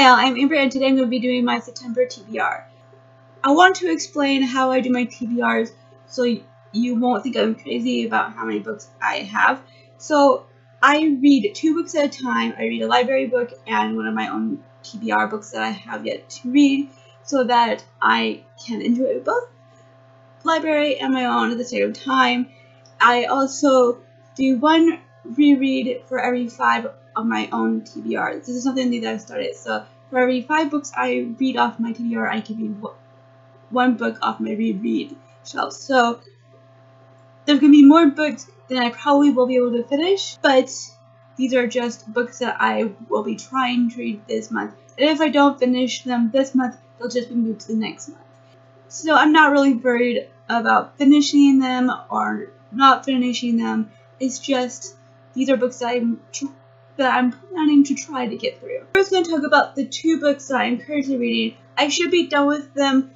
Hi all, I'm Amber and today I'm going to be doing my September TBR. I want to explain how I do my TBRs so you won't think I'm crazy about how many books I have. So I read 2 books at a time. I read a library book and one of my own TBR books that I have yet to read so that I can enjoy both library and my own at the same time. I also do one reread for every 5 of my own TBR. This is something that I started. So for every 5 books I read off my TBR, I can read 1 book off my reread shelf. So there's going to be more books than I probably will be able to finish, but these are just books that I will be trying to read this month. And if I don't finish them this month, they'll just be moved to the next month. So I'm not really worried about finishing them or not finishing them. It's just these are books that I'm planning to try to get through. First, I'm going to talk about the 2 books that I'm currently reading. I should be done with them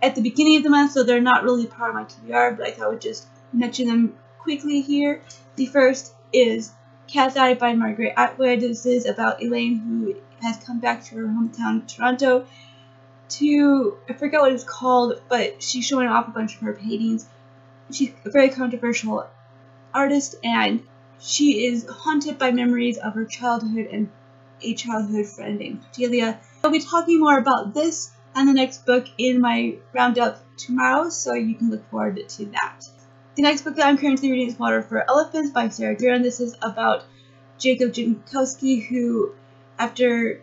at the beginning of the month, so they're not really part of my TBR, but I thought I would just mention them quickly here. The first is Cat's Eye by Margaret Atwood. This is about Elaine, who has come back to her hometown, Toronto, to, I forget what it's called, but she's showing off a bunch of her paintings. She's a very controversial artist, and she is haunted by memories of her childhood and a childhood friend named Cordelia. I'll be talking more about this and the next book in my roundup tomorrow, so you can look forward to that. The next book that I'm currently reading is Water for Elephants by Sarah Guerin. This is about Jacob Jankowski, who, after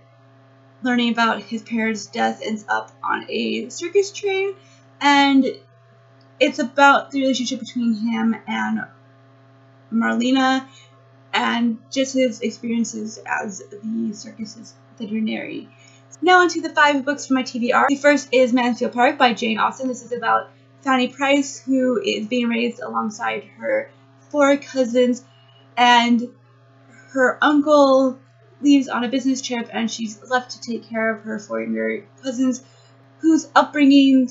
learning about his parents' death, ends up on a circus train, and it's about the relationship between him and Marlena and just his experiences as the circus's veterinary. Now onto the 5 books from my TBR. The first is Mansfield Park by Jane Austen. This is about Fanny Price, who is being raised alongside her 4 cousins, and her uncle leaves on a business trip and she's left to take care of her 4 younger cousins whose upbringing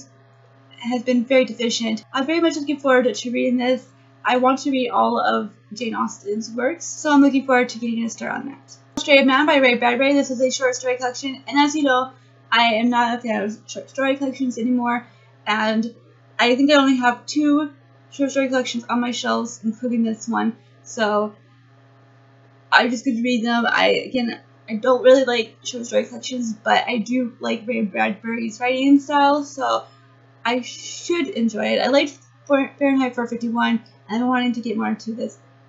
has been very deficient. I'm very much looking forward to reading this. I want to read all of Jane Austen's works, so I'm looking forward to getting a start on that. Illustrated Man by Ray Bradbury. This is a short story collection, and as you know, I am not a fan of short story collections anymore, and I think I only have 2 short story collections on my shelves, including this one, so I'm just going to read them. I don't really like short story collections, but I do like Ray Bradbury's writing style, so I should enjoy it. I liked Fahrenheit 451, and I'm wanting to get more into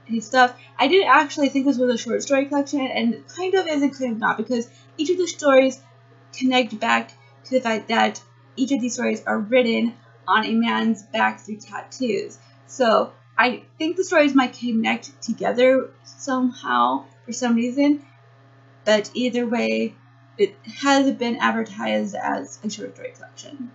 his stuff. I did actually think this was a short story collection, and kind of is and kind of not, because each of the stories connect back to the fact that each of these stories are written on a man's back through tattoos. So I think the stories might connect together somehow for some reason, but either way, it hasn't been advertised as a short story collection.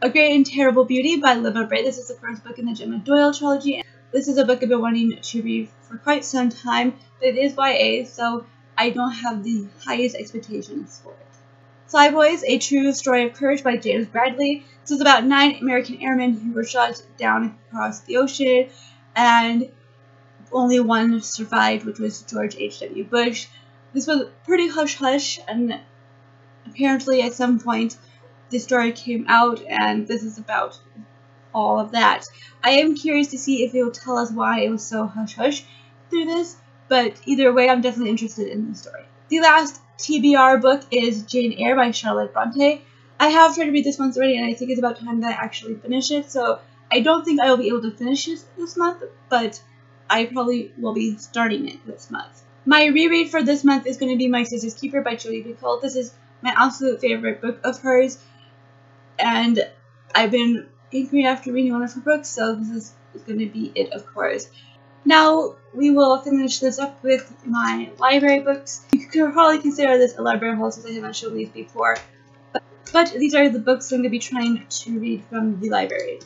A Great and Terrible Beauty by Lima Bray. This is the first book in the Gemma Doyle trilogy. This is a book I've been wanting to read for quite some time, but it is YA, so I don't have the highest expectations for it. Flyboys, A True Story of Courage by James Bradley. This is about 9 American airmen who were shot down across the ocean, and only one survived, which was George H.W. Bush. This was pretty hush-hush, and apparently at some point this story came out, and this is about all of that. I am curious to see if it will tell us why it was so hush-hush through this, but either way, I'm definitely interested in the story. The last TBR book is Jane Eyre by Charlotte Bronte. I have tried to read this once already, and I think it's about time that I actually finish it, so I don't think I will be able to finish it this month, but I probably will be starting it this month. My reread for this month is going to be My Sister's Keeper by Julie Picoult. This is my absolute favorite book of hers, and I've been hankering after reading one of her books, so this is going to be it, of course. Now we will finish this up with my library books. You could probably consider this a library haul since I haven't shown these before, but these are the books I'm going to be trying to read from the library.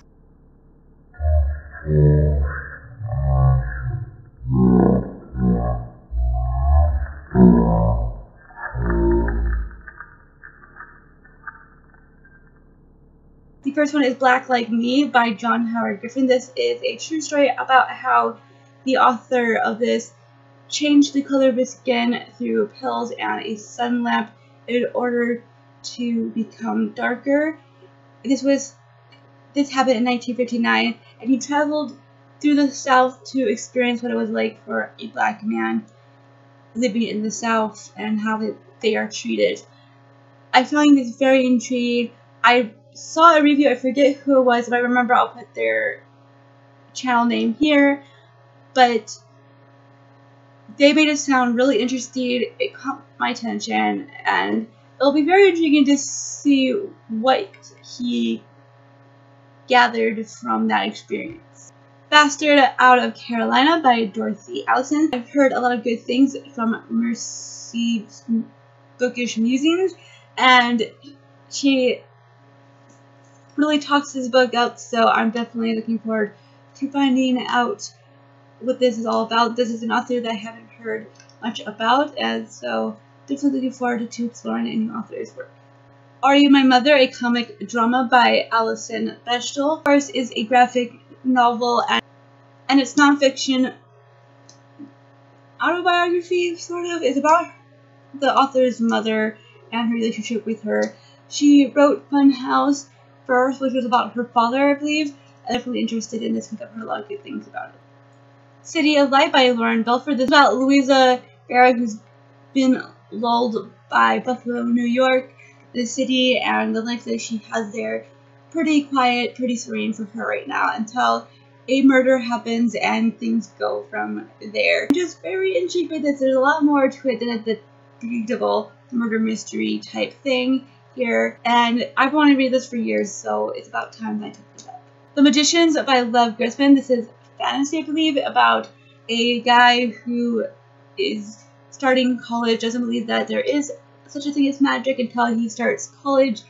The first one is Black Like Me by John Howard Griffin. This is a true story about how the author of this changed the color of his skin through pills and a sun lamp in order to become darker. This happened in 1959, and he traveled through the South to experience what it was like for a black man living in the South and how they are treated. I find this very intriguing. I saw a review, I forget who it was, if I remember I'll put their channel name here, but they made it sound really interesting. It caught my attention, and it'll be very intriguing to see what he gathered from that experience. Bastard Out of Carolina by Dorothy Allison. I've heard a lot of good things from Mercy's Bookish Musings, and she really talks this book up, so I'm definitely looking forward to finding out what this is all about. This is an author that I haven't heard much about, and so definitely looking forward to exploring a new author's work. Are You My Mother? A comic drama by Alison Bechdel. Of course, is a graphic novel, and it's nonfiction autobiography, sort of. It's about the author's mother and her relationship with her. She wrote Fun House first, which was about her father, I believe. I'm definitely interested in this because I've heard a lot of good things about it. City of Light by Lauren Belford. This is about Louisa Barrett, who's been lulled by Buffalo, New York, the city, and the life that she has there. Pretty quiet, pretty serene for her right now until a murder happens and things go from there. I'm just very intrigued by this. There's a lot more to it than the predictable murder mystery type thing here, and I've wanted to read this for years, so it's about time that I took it up. The Magicians by Lev Grisman. This is fantasy, I believe, about a guy who is starting college, doesn't believe that there is such a thing as magic until he starts college,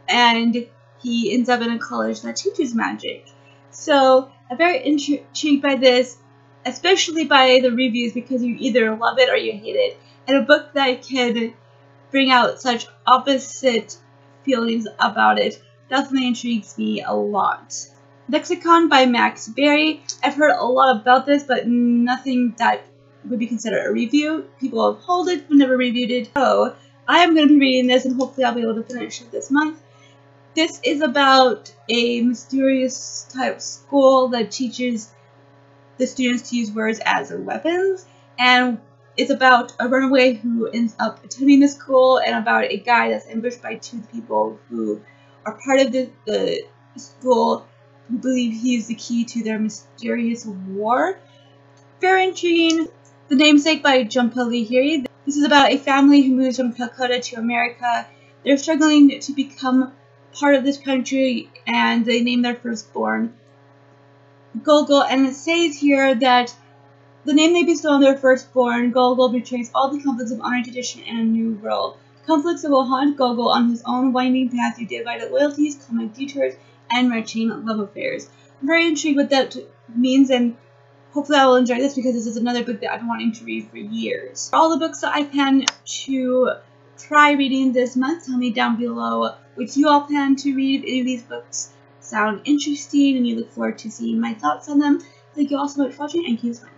and he ends up in a college that teaches magic. So I'm very intrigued by this, especially by the reviews, because you either love it or you hate it. And a book that can bring out such opposite feelings about it definitely intrigues me a lot. Lexicon by Max Berry. I've heard a lot about this, but nothing that would be considered a review. People have hauled it, but never reviewed it. So I am going to be reading this, and hopefully I'll be able to finish it this month. This is about a mysterious type school that teaches the students to use words as weapons, and it's about a runaway who ends up attending the school, and about a guy that's ambushed by two people who are part of the school, who believe he's the key to their mysterious war. Very intriguing. The Namesake by Jhumpa Lahiri. This is about a family who moves from Calcutta to America. They're struggling to become part of this country, and they name their firstborn Gogol, and it says here that the name they bestow on their firstborn, Gogol, betrays all the conflicts of honor, tradition, and a new world. Conflicts that will haunt Gogol on his own winding path through divided loyalties, comic detours, and enriching love affairs. I'm very intrigued what that means, and hopefully I will enjoy this because this is another book that I've been wanting to read for years. For all the books that I plan to try reading this month, tell me down below which you all plan to read. If any of these books sound interesting and you look forward to seeing my thoughts on them. Thank you all so much for watching, and keep smiling.